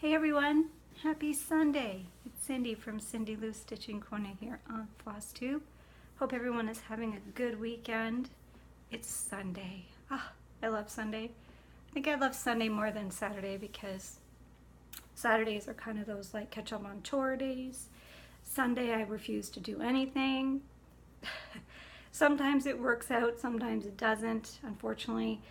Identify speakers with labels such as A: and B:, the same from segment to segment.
A: Hey everyone, happy Sunday. It's Cindy from Cindy Lou Stitching Corner here on Floss Tube. Hope everyone is having a good weekend. It's Sunday. I love Sunday. I think I love Sunday more than Saturday because Saturdays are kind of those like catch up on chore days. Sunday I refuse to do anything. Sometimes it works out, sometimes it doesn't, unfortunately.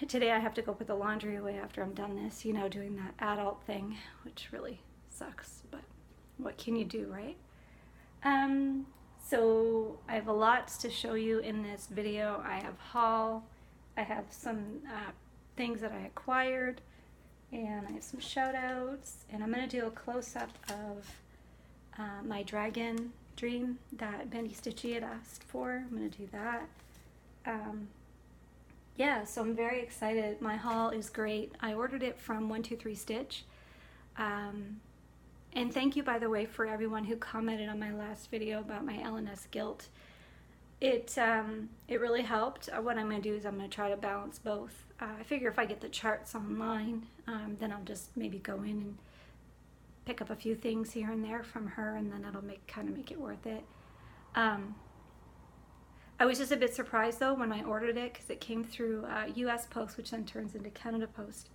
A: Today I have to go put the laundry away after I'm done this, doing that adult thing, which really sucks, but what can you do, right? So I have a lot to show you in this video. I have haul, I have some things that I acquired, and I have some shout outs, and I'm going to do a close-up of my dragon dream that Benny Stitchy had asked for. I'm going to do that. Yeah, so I'm very excited. My haul is great. I ordered it from 123 Stitch. And thank you, by the way, for everyone who commented on my last video about my LNS gilt. It really helped. What I'm going to do is I'm going to try to balance both. I figure if I get the charts online, then I'll just maybe go in and pick up a few things here and there from her, and then it'll kind of make it worth it. I was just a bit surprised though when I ordered it because it came through US Post, which then turns into Canada Post.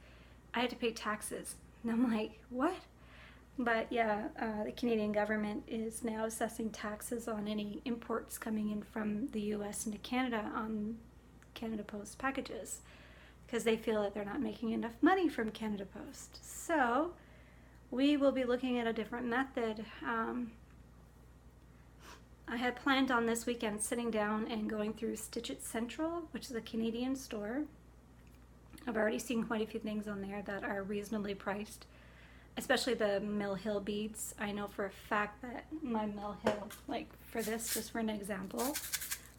A: I had to pay taxes, and I'm like, what? But yeah, the Canadian government is now assessing taxes on any imports coming in from the US into Canada on Canada Post packages because they feel that they're not making enough money from Canada Post. So we will be looking at a different method. I had planned on this weekend sitting down and going through Stitch It Central, which is a Canadian store. I've already seen quite a few things on there that are reasonably priced, especially the Mill Hill beads. I know for a fact that my Mill Hill, like for this, just for an example,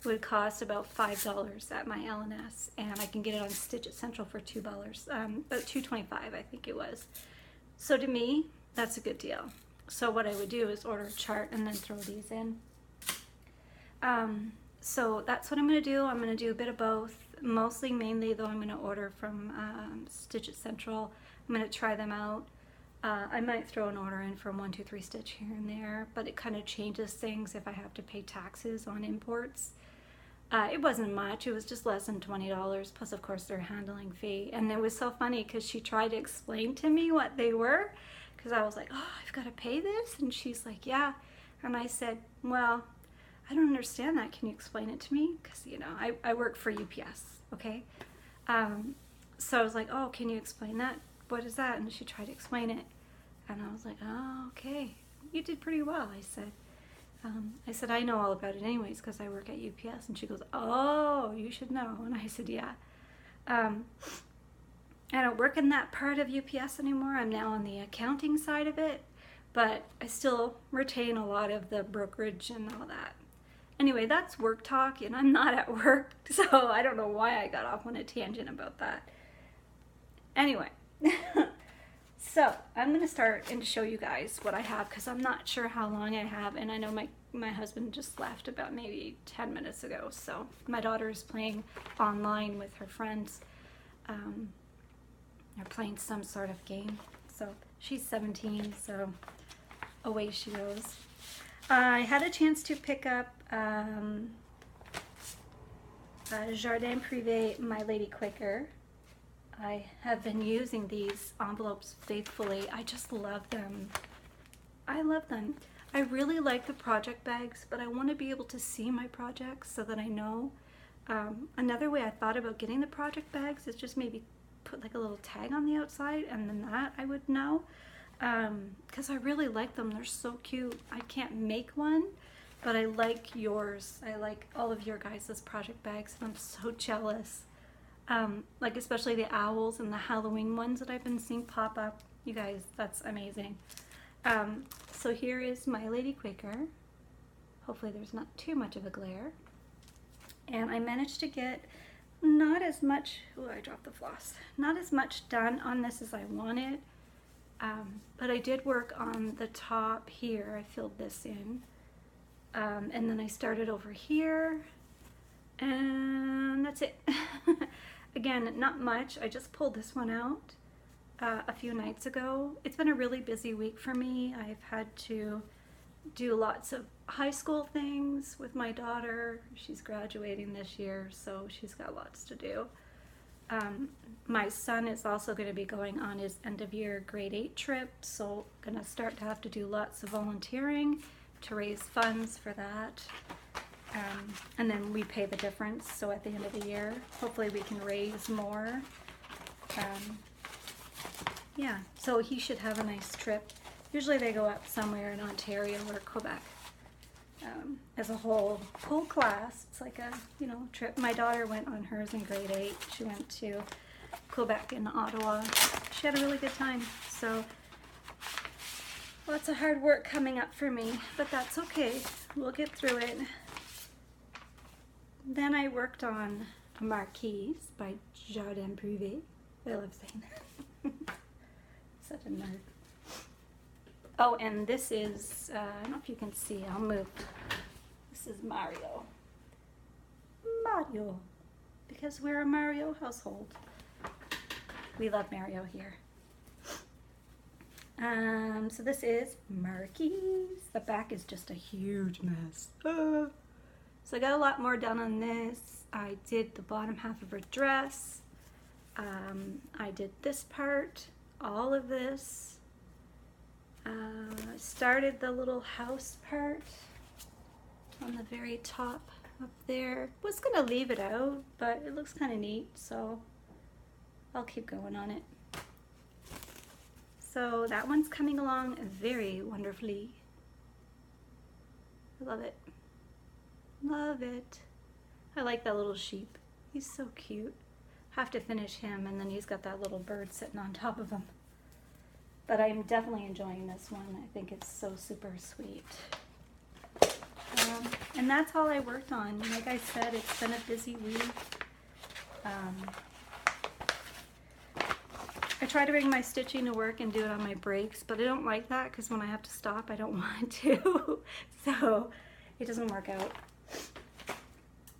A: would cost about $5 at my LNS, and I can get it on Stitch It Central for $2, about $2.25 I think it was. So to me, that's a good deal. So what I would do is order a chart and then throw these in. So that's what I'm going to do. I'm going to do a bit of both. Mainly though, I'm going to order from Stitch It Central. I'm going to try them out. I might throw an order in from 123 Stitch here and there, but it kind of changes things if I have to pay taxes on imports. It wasn't much. It was just less than $20, plus of course their handling fee. And it was so funny because she tried to explain to me what they were, because I was like, oh, I've got to pay this? And she's like, yeah. And I said, well, I don't understand that. Can you explain it to me? Because, I work for UPS, okay? So I was like, oh, can you explain that? What is that? And she tried to explain it. And I was like, oh, okay. You did pretty well, I said. I know all about it anyways because I work at UPS. And she goes, oh, you should know. And I said, yeah. I don't work in that part of UPS anymore. I'm now on the accounting side of it. But I still retain a lot of the brokerage and all that. Anyway, that's work talk, and I'm not at work, so I don't know why I got off on a tangent about that. Anyway, so I'm going to start and show you guys what I have, because I'm not sure how long I have, and I know my husband just left about maybe 10 minutes ago, so my daughter is playing online with her friends. They're playing some sort of game, so she's 17, so away she goes. I had a chance to pick up Jardin Privé My Lady Quaker. I have been using these envelopes faithfully. I just love them. I love them. I really like the project bags, but I want to be able to see my projects so that I know. Another way I thought about getting the project bags is just maybe put like a little tag on the outside, and then that I would know. Because I really like them. They're so cute. I can't make one, but I like yours. I like all of your guys' project bags, and I'm so jealous. Like especially the owls and the Halloween ones that I've been seeing pop up. You guys, that's amazing. So here is My Lady Quaker. Hopefully there's not too much of a glare. And I managed to get not as much, oh, I dropped the floss, not as much done on this as I wanted. But I did work on the top here. I filled this in. And then I started over here. And that's it. Again, not much. I just pulled this one out. a few nights ago. It's been a really busy week for me. I've had to do lots of high school things with my daughter. She's graduating this year, so she's got lots to do. My son is also going to be going on his end of year grade 8 trip, so going to start to have to do lots of volunteering to raise funds for that. And then we pay the difference, so at the end of the year, hopefully we can raise more. Yeah, so he should have a nice trip. Usually they go up somewhere in Ontario or Quebec. As a whole class, it's like a trip. My daughter went on hers in grade 8. She went to Quebec and Ottawa. She had a really good time. So lots of hard work coming up for me, but that's okay. We'll get through it. Then I worked on a Marquise by Jardin Privé. I love saying that. Such a nerd. Oh, and this is, I don't know if you can see, I'll move. This is Mario. Mario. Because we're a Mario household. We love Mario here. So this is Marquise. The back is just a huge mess. So I got a lot more done on this. I did the bottom half of her dress. I did this part, all of this. I started the little house part on the very top up there. Was gonna leave it out, but it looks kind of neat, so I'll keep going on it. So that one's coming along very wonderfully. I love it. Love it. I like that little sheep. He's so cute. Have to finish him, and then he's got that little bird sitting on top of him. But I'm definitely enjoying this one. I think it's so super sweet. And that's all I worked on. Like I said, it's been a busy week. I try to bring my stitching to work and do it on my breaks, but I don't like that because when I have to stop, I don't want to. So it doesn't work out.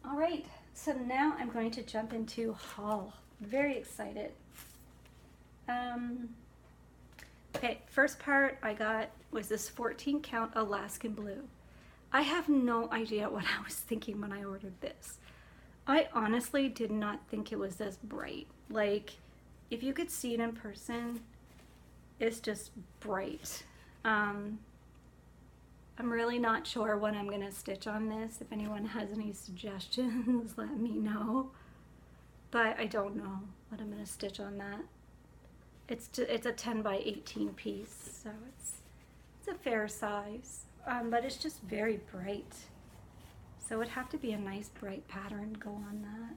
A: All right, so now I'm going to jump into haul. Very excited. Okay, first part I got was this 14 count Alaskan blue. I have no idea what I was thinking when I ordered this. I honestly did not think it was this bright. Like, if you could see it in person, it's just bright. I'm really not sure what I'm gonna stitch on this. If anyone has any suggestions, let me know. But I don't know what I'm gonna stitch on that. It's a 10 by 18 piece, so it's a fair size, but it's just very bright. So it would have to be a nice bright pattern to go on that.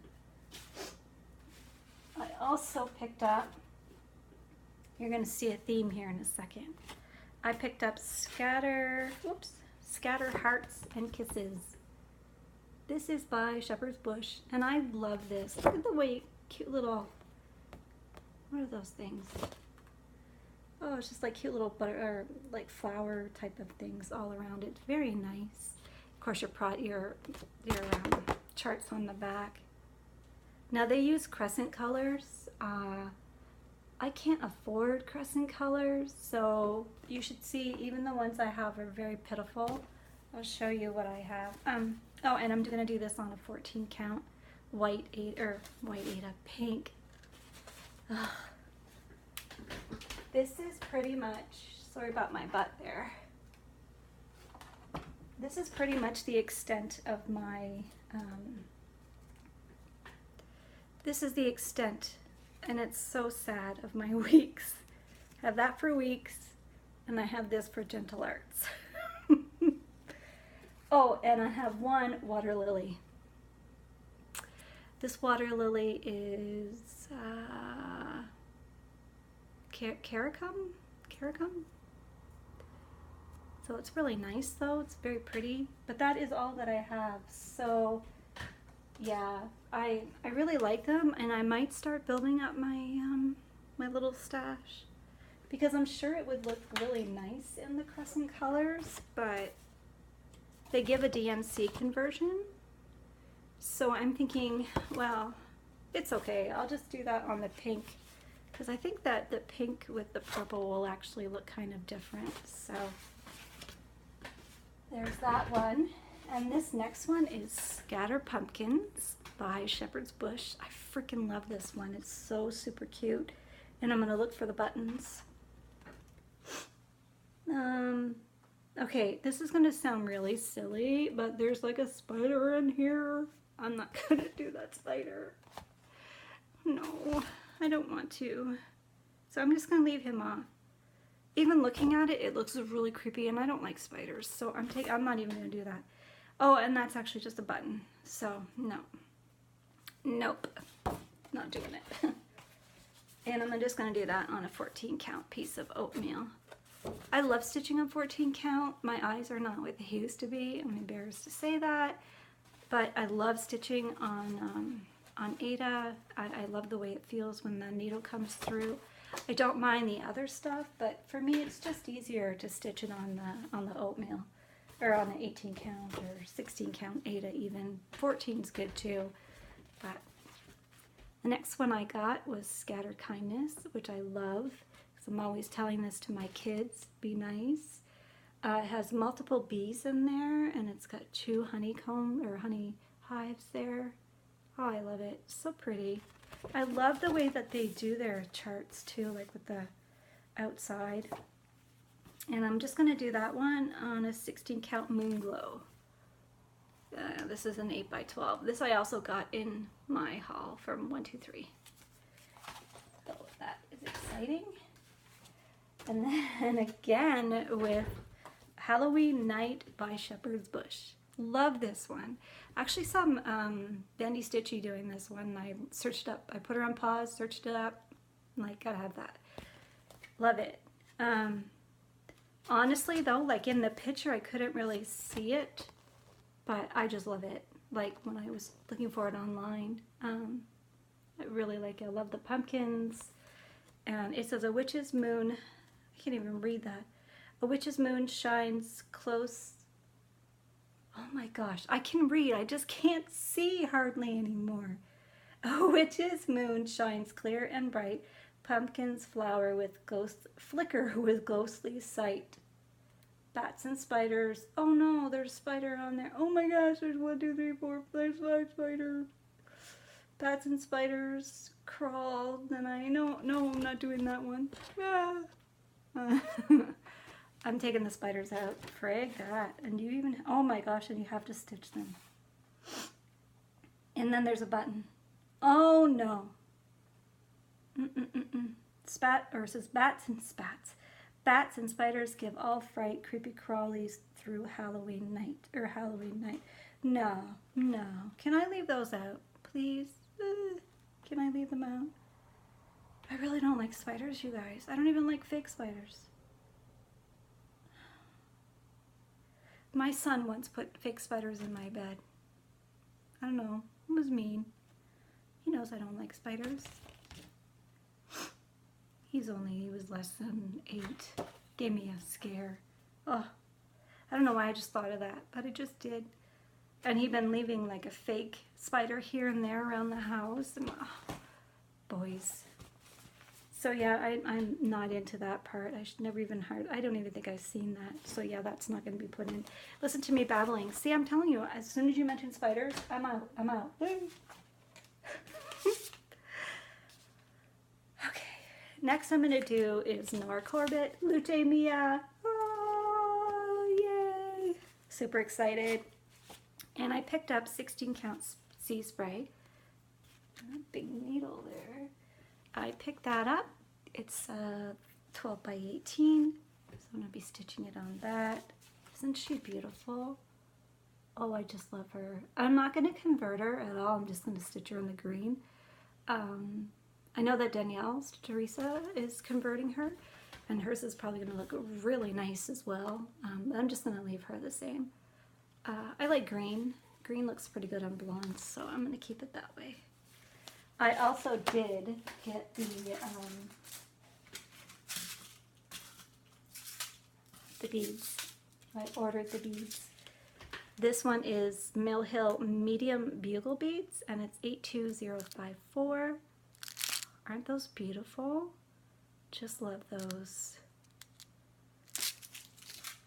A: I also picked up, you're going to see a theme here in a second. I picked up Scatter Hearts and Kisses. This is by Shepherd's Bush, and I love this. Look at the way cute little, what are those things? Oh, it's just like cute little butter, or like flower type of things all around it. Very nice. Of course, your charts on the back. Now they use crescent colors. I can't afford crescent colors, so you should see even the ones I have are very pitiful. I'll show you what I have. Oh, and I'm gonna do this on a 14 count white Aida pink. Ugh. This is pretty much, sorry about my butt there. This is pretty much the extent of my, this is the extent, and it's so sad, of my weeks. I have that for weeks, and I have this for Gentle Arts. Oh, and I have one water lily. This water lily is Caricum? So it's really nice though, it's very pretty, but that is all that I have. So yeah, I really like them, and I might start building up my my little stash, because I'm sure it would look really nice in the crescent colors, but they give a DMC conversion. So I'm thinking, well, it's okay, I'll just do that on the pink, because I think that the pink with the purple will actually look kind of different. So there's that one. And this next one is Scatter Pumpkins by Shepherd's Bush. I freaking love this one. It's so super cute. And I'm going to look for the buttons. Okay, this is going to sound really silly, but there's like a spider in here. I'm not going to do that spider. No, I don't want to. So I'm just going to leave him off. Even looking at it, it looks really creepy, and I don't like spiders, so I'm not even going to do that. Oh, and that's actually just a button, so no. Nope, not doing it. And I'm just going to do that on a 14 count piece of oatmeal. I love stitching on 14 count. My eyes are not what they used to be. I'm embarrassed to say that, but I love stitching on Ada. I love the way it feels when the needle comes through. I don't mind the other stuff, but for me it's just easier to stitch it on the oatmeal, or on the 18 count or 16 count Ada even. 14's good too. But the next one I got was Scatter Kindness, which I love. I'm always telling this to my kids, be nice. It has multiple bees in there, and it's got 2 honeycomb or honey hives there. Oh, I love it. So pretty. I love the way that they do their charts too, like with the outside. And I'm just going to do that one on a 16 count Moon Glow. This is an 8x12. This I also got in my haul from 123. So that is exciting. And then again with Halloween Night by Shepherd's Bush. Love this one. Actually saw Bendy Stitchy doing this one. I searched it up. I put her on pause, searched it up. I'm like, gotta have that. Love it. Honestly though, like in the picture I couldn't really see it, but I just love it. Like when I was looking for it online. I really like it. I love the pumpkins. And it says a witch's moon. I can't even read that. A witch's moon shines close. Oh my gosh, I can read. I just can't see hardly anymore. A witch's moon shines clear and bright. Pumpkins flicker with ghostly sight. Bats and spiders. Oh no, there's a spider on there. Oh my gosh, there's 1, 2, 3, 4, 5 spiders. Bats and spiders crawled, and no, I'm not doing that one. Ah. I'm taking the spiders out. Frig that. And you even, oh my gosh, and you have to stitch them. And then there's a button. Oh no. It says bats and spats. Bats and spiders give all fright, creepy crawlies through Halloween night. No. Can I leave those out, please? Can I leave them out? I really don't like spiders, you guys. I don't even like fake spiders. My son once put fake spiders in my bed. I don't know. It was mean. He knows I don't like spiders. He was less than 8. Gave me a scare. Oh, I don't know why I just thought of that, but it just did. And he'd been leaving like a fake spider here and there around the house. And, oh, boys. So yeah, I'm not into that part. I should never even heard. I don't even think I've seen that. So yeah, that's not going to be put in. Listen to me babbling. See, I'm telling you, as soon as you mention spiders, I'm out. Okay. Next I'm going to do is Nora Corbett, Lute Mia. Oh, yay. Super excited. And I picked up 16 count sea spray. Big needle there. I picked that up. It's 12 by 18. So I'm going to be stitching it on that. Isn't she beautiful? Oh, I just love her. I'm not going to convert her at all. I'm just going to stitch her in the green. I know that Danielle's Teresa is converting her, and hers is probably going to look really nice as well. I'm just going to leave her the same. I like green. Green looks pretty good on blondes, so I'm going to keep it that way. I also did get the beads. I ordered the beads. This one is Mill Hill Medium Bugle Beads, and it's 82054. aren't those beautiful? Just love those.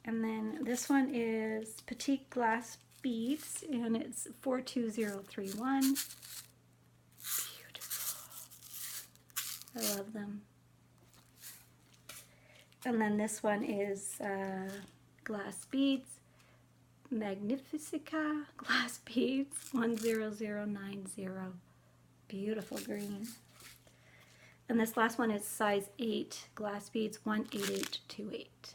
A: And then this one is Petite Glass Beads, and it's 42031. Beautiful. I love them. And then this one is Glass Beads, Magnifica Glass Beads, 10090. Beautiful green. And this last one is size 8 Glass Beads, 18828.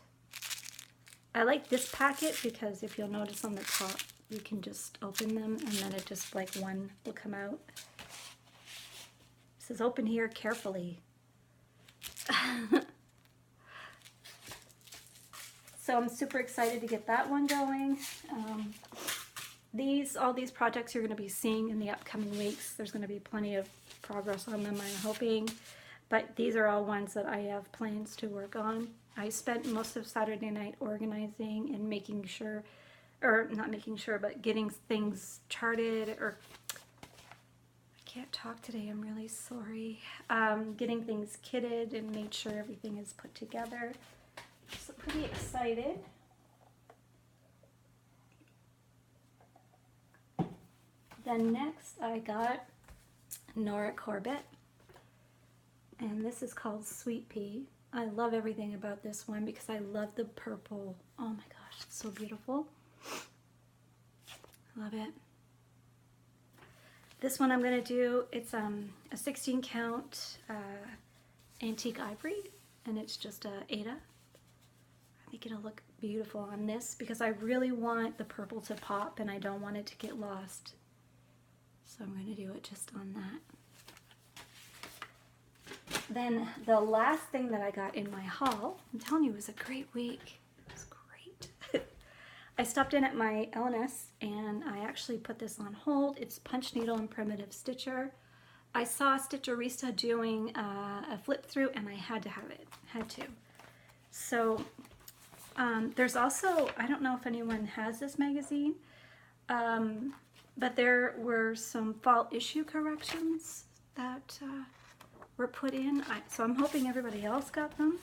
A: I like this packet because if you'll notice on the top, you can just open them and then it just like one will come out. It says open here carefully. So I'm super excited to get that one going. All these projects you're going to be seeing in the upcoming weeks. There's going to be plenty of progress on them, I'm hoping. But these are all ones that I have plans to work on. I spent most of Saturday night organizing and making sure, or not making sure, but getting things charted, or I can't talk today, I'm really sorry. Getting things kitted and made sure everything is put together. So pretty excited. Then next I got Nora Corbett, and this is called Sweet Pea. I love everything about this one because I love the purple. Oh my gosh, it's so beautiful. Love it. This one I'm going to do, it's a 16 count antique ivory, and it's just a Ada. I think it'll look beautiful on this because I really want the purple to pop and I don't want it to get lost. So I'm going to do it just on that. Then the last thing that I got in my haul, I'm telling you, it was a great week. It was great. I stopped in at my L&S and I actually put this on hold. It's punch needle and primitive stitcher. I saw Stitcherista doing a flip through and I had to have it, had to. So there's also, I don't know if anyone has this magazine, but there were some fall issue corrections that were put in, so I'm hoping everybody else got them.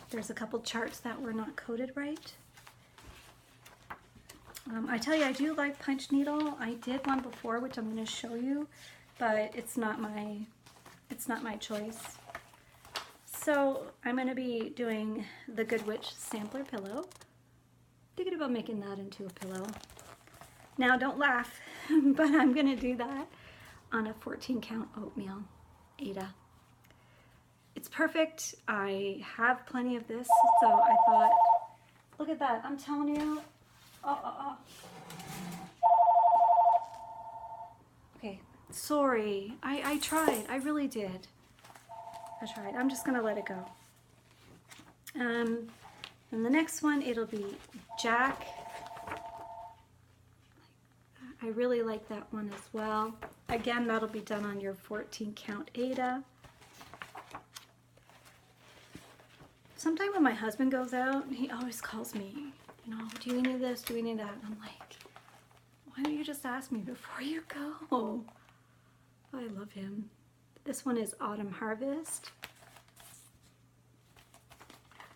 A: There's a couple charts that were not coded right. I tell you, I do like punch needle. I did one before, which I'm going to show you, but it's not my choice. So I'm going to be doing the Good Witch sampler pillow. Thinking about making that into a pillow. Now don't laugh, but I'm going to do that on a 14 count oatmeal Ada. It's perfect. I have plenty of this, so I thought, look at that. I'm telling you. Okay, sorry. I tried. I really did. I tried. I'm just going to let it go. And the next one, it'll be Jack. I really like that one as well. Again, that'll be done on your 14 count Ada. Sometime when my husband goes out, he always calls me, you know, do we need this, do we need that? And I'm like, why don't you just ask me before you go? I love him. This one is Autumn Harvest.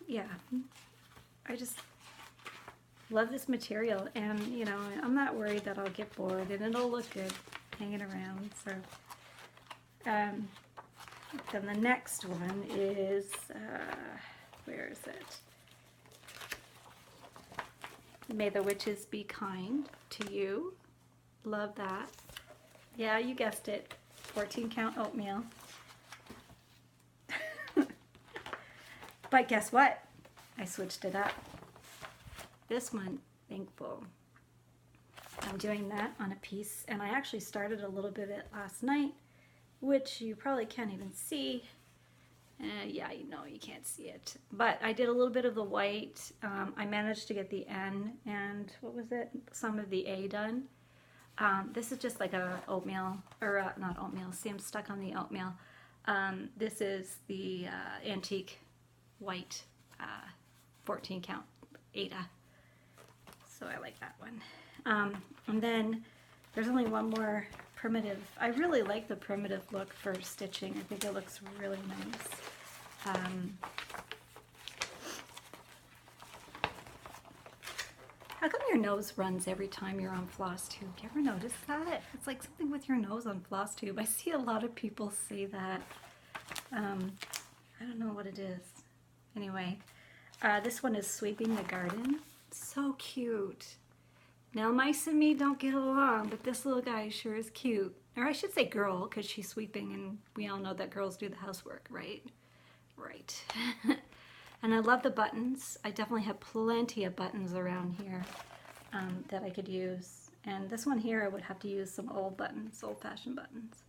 A: Yeah, I just love this material, and you know, I'm not worried that I'll get bored and it'll look good hanging around. So then the next one is where is it? May the Witches Be Kind to You. Love that. Yeah, you guessed it, 14 count oatmeal. But guess what? I switched it up. This one, Thankful. I'm doing that on a piece, and I actually started a little bit of it last night, which you probably can't even see. Yeah, you know, you can't see it. But I did a little bit of the white. I managed to get the N and, what was it? Some of the A done. This is just like a oatmeal, or not oatmeal, see, I'm stuck on the oatmeal. This is the antique white 14 count Ada. So I like that one. And then There's only one more primitive. I really like the primitive look for stitching. I think it looks really nice. How come your nose runs every time you're on floss tube? Do you ever notice that? It's like something with your nose on floss tube. I see a lot of people say that. I don't know what it is. Anyway, this one is Sweeping the Garden. So cute. Now mice and me don't get along, but this little guy sure is cute. Or I should say girl, because she's sweeping, and we all know that girls do the housework, right? Right. And I love the buttons. I definitely have plenty of buttons around here that I could use. And this one here, I would have to use some old buttons, old-fashioned buttons.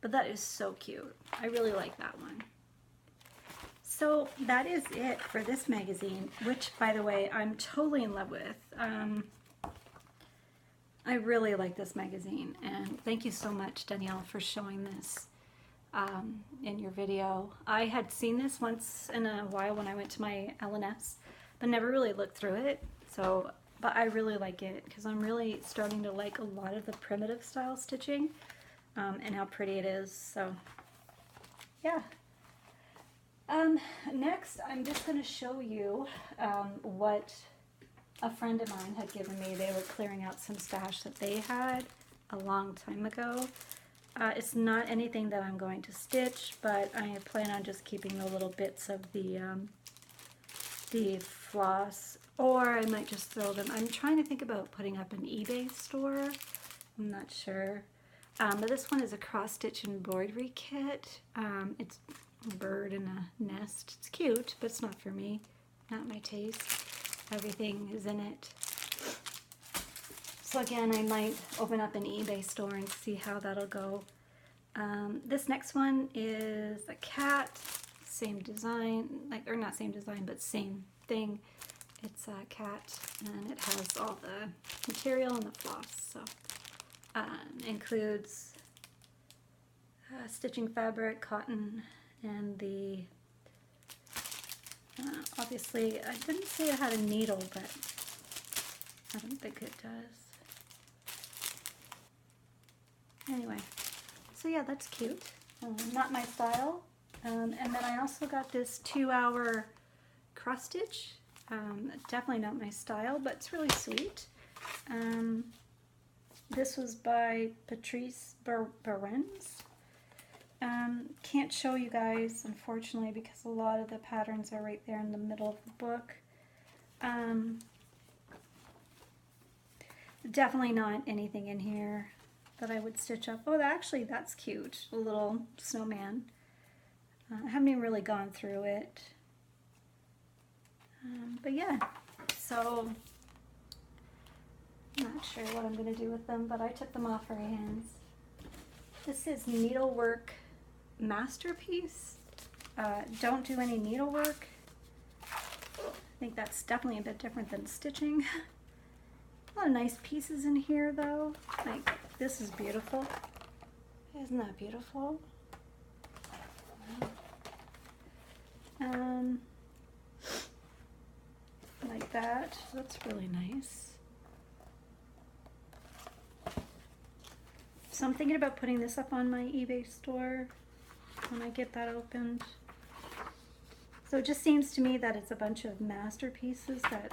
A: But that is so cute. I really like that one. So that is it for this magazine, which, by the way, I'm totally in love with. I really like this magazine, and thank you so much, Danielle, for showing this in your video. I had seen this once in a while when I went to my LNS, but never really looked through it. So, but I really like it because I'm really starting to like a lot of the primitive style stitching and how pretty it is. So, yeah. Next, I'm just going to show you what a friend of mine had given me. They were clearing out some stash that they had a long time ago. It's not anything that I'm going to stitch, but I plan on just keeping the little bits of the floss, or I might just throw them. I'm trying to think about putting up an eBay store. I'm not sure. But this one is a cross-stitch embroidery kit. It's a bird and a nest. It's cute, but it's not for me. Not my taste. Everything is in it. So again, I might open up an eBay store and see how that'll go. This next one is a cat, same design, or not same design, but same thing. It's a cat, and it has all the material and the floss. So includes stitching fabric, cotton, and the obviously, I didn't say it had a needle, but I don't think it does. Anyway, so yeah, that's cute. Not my style. And then I also got this 2-hour cross stitch. Definitely not my style, but it's really sweet. This was by Patrice Berens. Can't show you guys, unfortunately, because a lot of the patterns are right there in the middle of the book. Definitely not anything in here that I would stitch up. Oh, actually, that's cute. A little snowman. I haven't even really gone through it. But yeah, so I'm not sure what I'm going to do with them, but I took them off her hands. This is Needlework Masterpiece. Don't do any needlework. I think that's definitely a bit different than stitching. A lot of nice pieces in here though. Like, this is beautiful. Isn't that beautiful? Like that. That's really nice. So I'm thinking about putting this up on my eBay store when I get that opened. So it just seems to me that it's a bunch of masterpieces that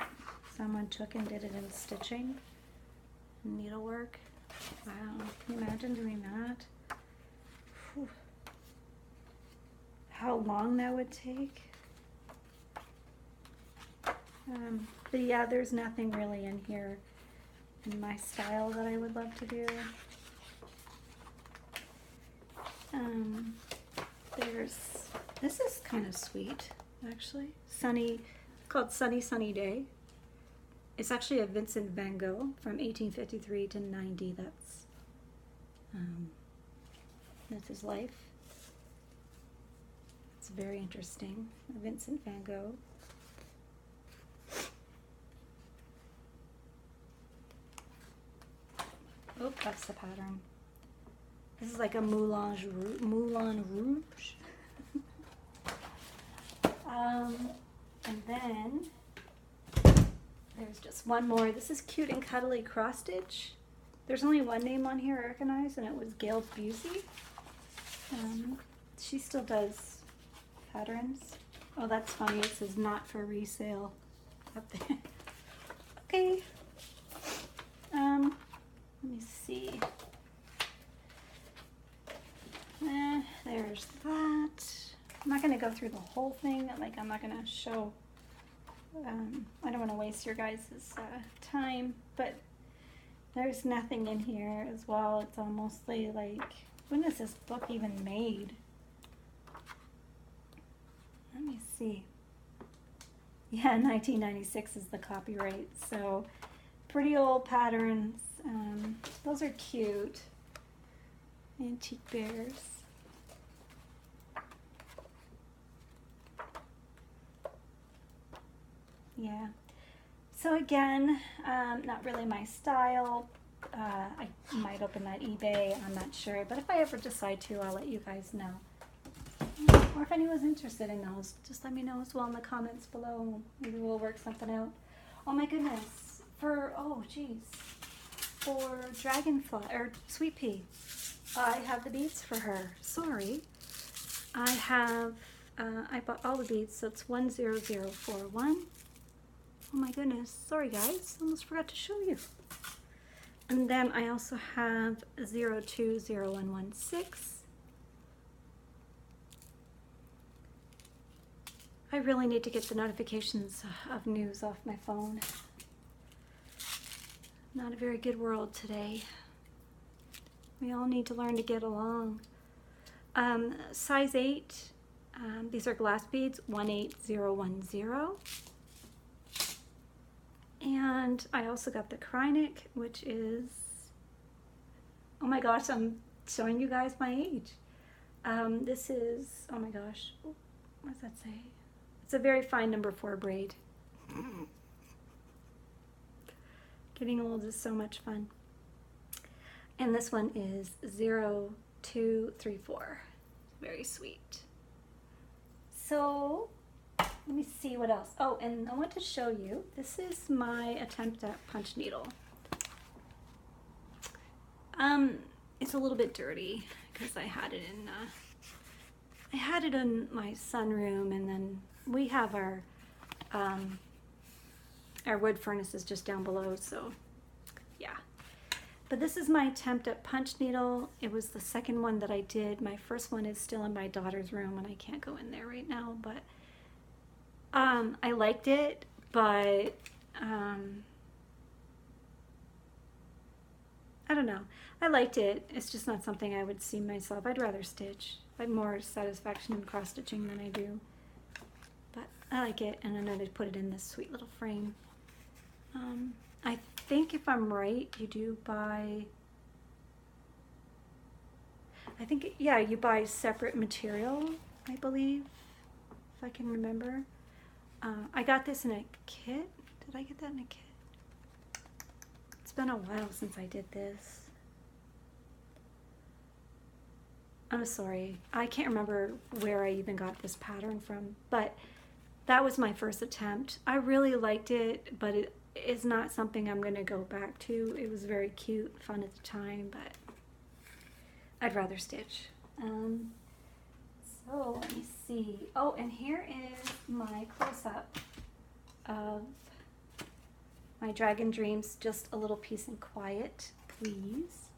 A: someone took and did it in stitching, needlework. Wow, can you imagine doing that? Whew. How long that would take. But yeah, there's nothing really in here in my style that I would love to do. This is kind of sweet, actually. Sunny, called Sunny Sunny Day. It's actually a Vincent van Gogh from 1853 to 90. That's his life. It's very interesting. Vincent van Gogh. Oh, that's the pattern. This is like a Moulin Rouge. And then there's just one more. This is Cute and Cuddly Cross Stitch. There's only one name on here I recognize, and it was Gail Busey. She still does patterns. Oh, that's funny. It says not for resale up there. Okay. Let me see. There's that. I'm not going to go through the whole thing. Like, I'm not going to show. I don't want to waste your guys' time, but there's nothing in here as well. It's all mostly like, when is this book even made? Let me see. Yeah, 1996 is the copyright, so pretty old patterns. Those are cute. Antique bears. Yeah. So again, not really my style. I might open that eBay, I'm not sure. But if I ever decide to, I'll let you guys know. Or if anyone's interested in those, just let me know as well in the comments below. Maybe we'll work something out. Oh my goodness. Oh geez. For Dragonfly, or Sweet Pea, I have the beads for her. Sorry. I bought all the beads, so it's 10041. Oh my goodness. Sorry guys, almost forgot to show you. And then I also have 020116. I really need to get the notifications of news off my phone. Not a very good world today. We all need to learn to get along. Size 8, these are glass beads, 18010. And I also got the Krynic, which is, oh my gosh, I'm showing you guys my age. This is, oh my gosh, what does that say? It's a very fine number 4 braid. Getting old is so much fun. And this one is 0234. Very sweet. So, let me see what else. Oh, and I want to show you, this is my attempt at punch needle. It's a little bit dirty because I had it in my sunroom, and then we have our wood furnace is just down below, so yeah. But this is my attempt at punch needle. It was the second one that I did. My first one is still in my daughter's room, and I can't go in there right now, but I liked it, but I don't know. I liked it. It's just not something I would see myself. I'd rather stitch. I have more satisfaction in cross stitching than I do. But I like it, and I'm going to put it in this sweet little frame. I think if I'm right, you do buy, I think, yeah, you buy separate material, I believe, if I can remember. I got this in a kit. Did I get that in a kit? It's been a while since I did this. I'm sorry. I can't remember where I even got this pattern from, but that was my first attempt. I really liked it, but it is not something I'm going to go back to. It was very cute, fun at the time, but I'd rather stitch. So let me see. Oh, and here is my close-up of my Dragon Dreams, just a little piece in quiet, please.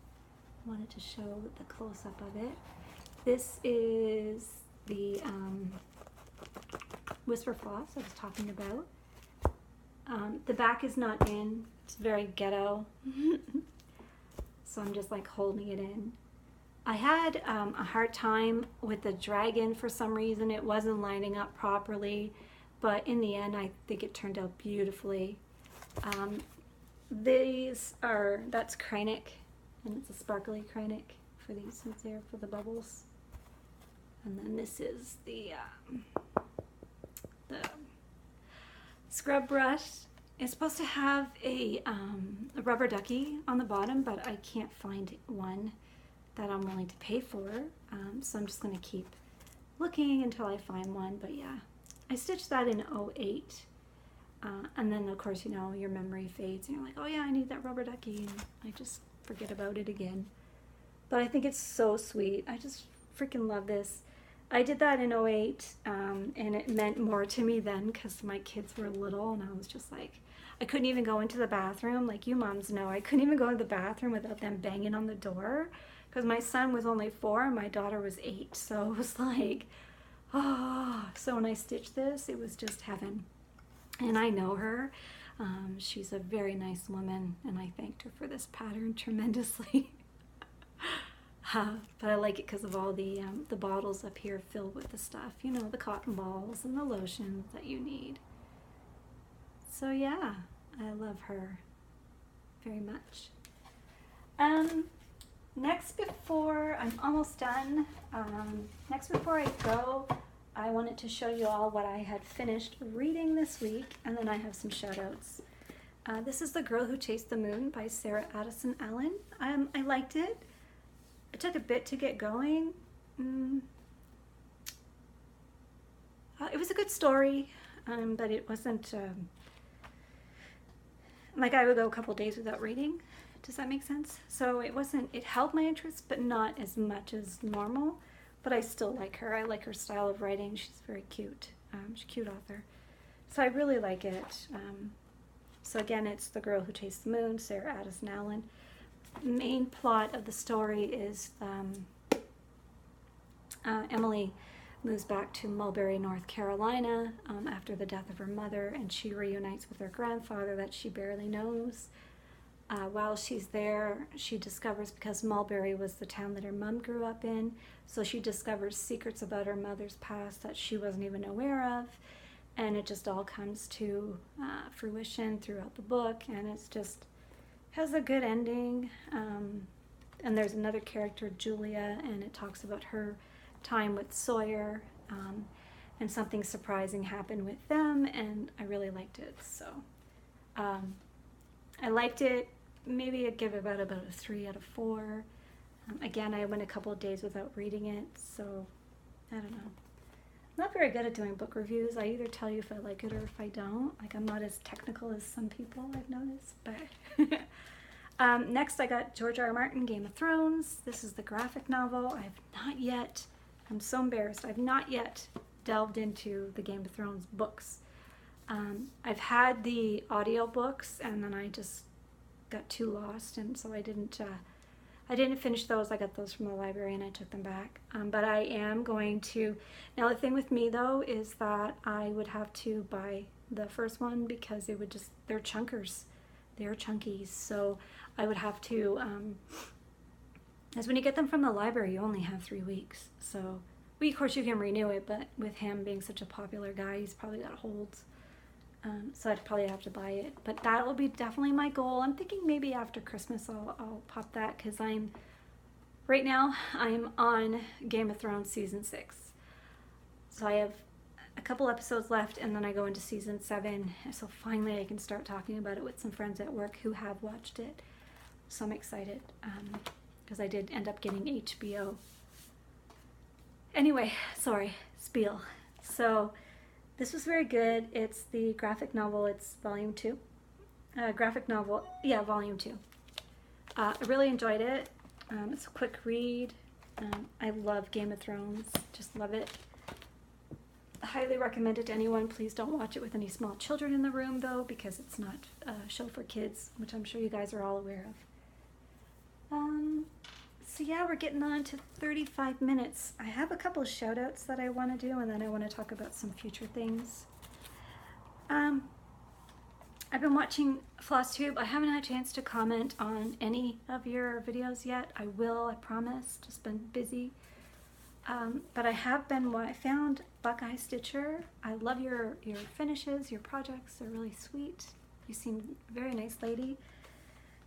A: I wanted to show the close-up of it. This is the Whisper Floss I was talking about. The back is not in. It's very ghetto. So I'm just like holding it in. I had a hard time with the dragon for some reason. It wasn't lining up properly, but in the end I think it turned out beautifully. That's Krynic, and it's a sparkly Krynic for these ones there for the bubbles. And then this is the scrub brush. It's supposed to have a rubber ducky on the bottom, but I can't find one that I'm willing to pay for. So I'm just going to keep looking until I find one. But yeah, I stitched that in 08. And then of course, you know, your memory fades and you're like, oh yeah, I need that rubber ducky. And I just forget about it again. But I think it's so sweet. I just freaking love this. I did that in '08, and it meant more to me then because my kids were little, and I was just like, I couldn't even go into the bathroom. Like you moms know, I couldn't even go to the bathroom without them banging on the door because my son was only 4 and my daughter was 8. So it was like, oh. So when I stitched this, it was just heaven. And I know her. She's a very nice woman, and I thanked her for this pattern tremendously. But I like it because of all the bottles up here filled with the stuff, you know, the cotton balls and the lotions that you need. So yeah, I love her very much. Next, before I'm almost done, next before I go, I wanted to show you all what I had finished reading this week, and then I have some shout outs. This is The Girl Who Chased the Moon by Sarah Addison Allen. I liked it. It took a bit to get going. It was a good story, but it wasn't like I would go a couple days without reading. Does that make sense? So it held my interest, but not as much as normal. But I still like her. I like her style of writing. She's very cute. She's a cute author. So I really like it. So again, it's The Girl Who Chased the Moon, Sarah Addison Allen. Main plot of the story is Emily moves back to Mulberry, North Carolina after the death of her mother, and she reunites with her grandfather that she barely knows. While she's there, she discovers, because Mulberry was the town that her mom grew up in, so she discovers secrets about her mother's past that she wasn't even aware of, and it just all comes to fruition throughout the book, and it's just has a good ending. And there's another character, Julia, and it talks about her time with Sawyer, and something surprising happened with them, and I really liked it. So I liked it. Maybe I'd give it about a 3 out of 4. Again, I went a couple of days without reading it, so I don't know. I'm not very good at doing book reviews. I either tell you if I like it or if I don't. Like, I'm not as technical as some people, I've noticed. But next, I got George R. R. Martin, Game of Thrones. This is the graphic novel. I have not yet, I'm so embarrassed, I've not yet delved into the Game of Thrones books. I've had the audio books, and then I just got too lost, and so I didn't finish those. I got those from the library and I took them back. But I am going to. Now the thing with me though is that I would have to buy the first one because it would just, they're chunkers. They're chunkies. So I would have to, as when you get them from the library, you only have 3 weeks. So, well, of course you can renew it, but with him being such a popular guy, he's probably got holds. So I'd probably have to buy it, but that will be definitely my goal. I'm thinking maybe after Christmas I'll pop that, because right now I'm on Game of Thrones season 6. So I have a couple episodes left, and then I go into season 7. So finally I can start talking about it with some friends at work who have watched it. So I'm excited, because I did end up getting HBO. Anyway, sorry, spiel. So this was very good. It's the graphic novel. It's volume 2. Graphic novel, yeah, volume 2. I really enjoyed it. It's a quick read. I love Game of Thrones. Just love it. I highly recommend it to anyone. Please don't watch it with any small children in the room, though, because it's not a show for kids, which I'm sure you guys are all aware of. So yeah, we're getting on to 35 minutes. I have a couple of shout outs that I want to do, and then I want to talk about some future things. I've been watching FlossTube. I haven't had a chance to comment on any of your videos yet. I will, I promise. Just been busy. But I found Buckeye Stitcher. I love your finishes, your projects. They're really sweet. You seem a very nice lady.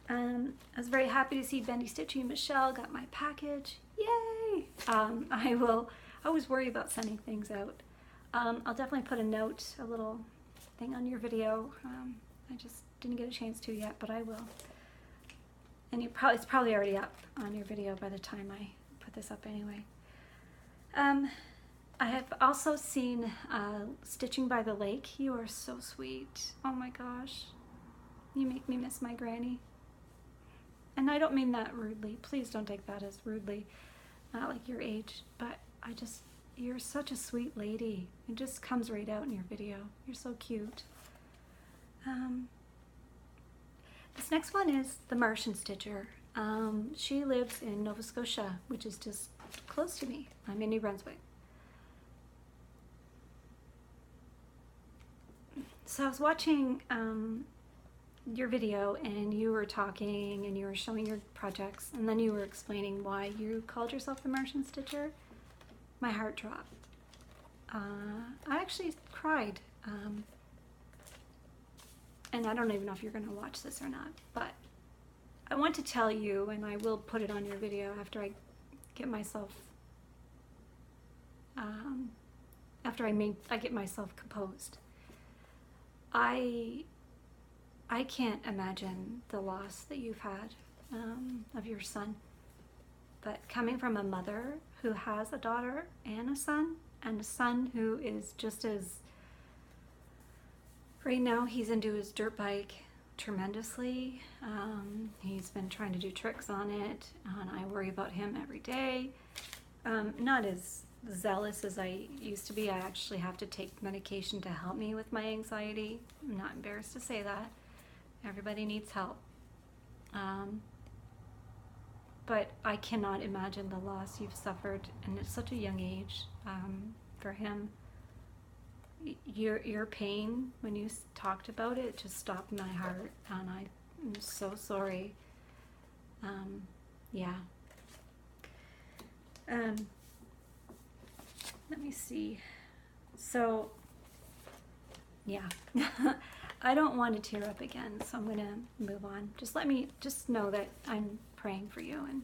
A: I was very happy to see Bendy Stitchy and Michelle got my package. Yay! I always worry about sending things out. I'll definitely put a note, a little thing on your video. I just didn't get a chance to yet, but I will. And it's probably already up on your video by the time I put this up anyway. I have also seen Stitching by the Lake. You are so sweet. Oh my gosh. You make me miss my granny. and I don't mean that rudely. Please don't take that as rudely, not like your age, but you're such a sweet lady. It just comes right out in your video. You're so cute. This next one is the Martian Stitcher. She lives in Nova Scotia, which is just close to me. I'm in New Brunswick. So I was watching your video, and you were talking and you were showing your projects, and then you were explaining why you called yourself the Martian Stitcher. My heart dropped. I actually cried. And I don't even know if you're going to watch this or not, but I want to tell you, and I will put it on your video after I get myself, I get myself composed. I can't imagine the loss that you've had of your son, but coming from a mother who has a daughter and a son who is just as, right now he's into his dirt bike tremendously. He's been trying to do tricks on it, and I worry about him every day. Not as zealous as I used to be. I actually have to take medication to help me with my anxiety. I'm not embarrassed to say that. Everybody needs help. But I cannot imagine the loss you've suffered, and at such a young age for him. Your pain when you talked about it just stopped my heart, and I'm so sorry. Yeah. Let me see. So, yeah. I don't want to tear up again, so I'm gonna move on. Just know that I'm praying for you, and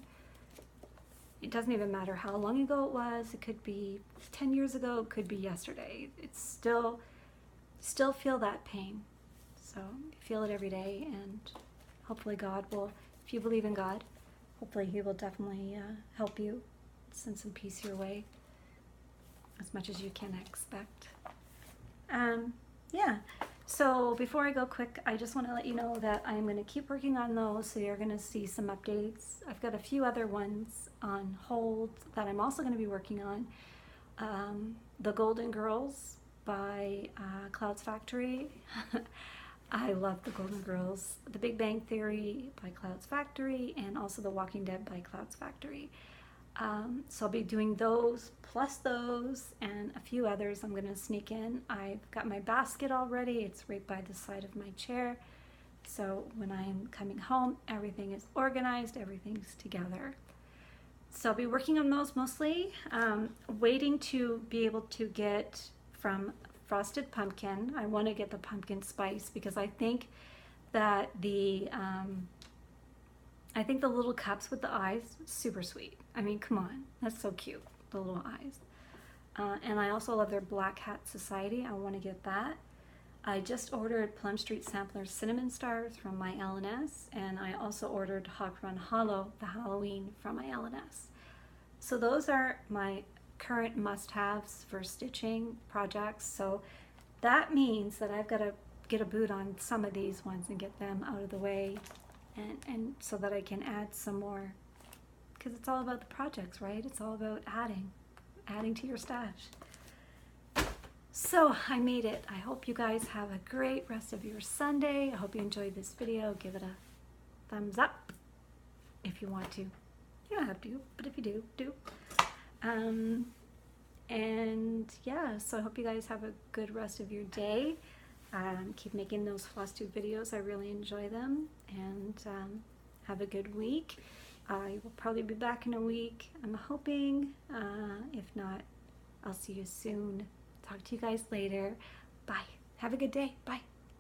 A: it doesn't even matter how long ago it was. It could be 10 years ago, it could be yesterday. It's still feel that pain. So feel it every day, and hopefully God will, if you believe in God, hopefully He will definitely help you, send some peace your way, as much as you can expect. Yeah. So before I go quick, I just want to let you know that I'm going to keep working on those, so you're going to see some updates. I've got a few other ones on hold that I'm also going to be working on. The Golden Girls by Clouds Factory. I love the Golden Girls. The Big Bang Theory by Clouds Factory, and also The Walking Dead by Clouds Factory. So I'll be doing those, plus those, and a few others I'm going to sneak in. I've got my basket already. It's right by the side of my chair. So when I'm coming home, everything is organized, everything's together. So I'll be working on those mostly. Waiting to be able to get from Frosted Pumpkin. I want to get the pumpkin spice, because I think that the little cups with the eyes, super sweet. I mean, come on, that's so cute, the little eyes. And I also love their Black Hat Society. I want to get that. I just ordered Plum Street Sampler Cinnamon Stars from my L&S, and I also ordered Hawk Run Hollow, the Halloween, from my L&S. So those are my current must-haves for stitching projects. So that means that I've got to get a boot on some of these ones and get them out of the way, and so that I can add some more, because it's all about the projects, right? It's all about adding to your stash. So I made it. I hope you guys have a great rest of your Sunday. I hope you enjoyed this video. Give it a thumbs up if you want to. You don't have to, but if you do, do. And yeah, so I hope you guys have a good rest of your day. Keep making those floss tube videos. I really enjoy them. And have a good week. I will probably be back in a week, I'm hoping. If not, I'll see you soon. Talk to you guys later. Bye. Have a good day. Bye.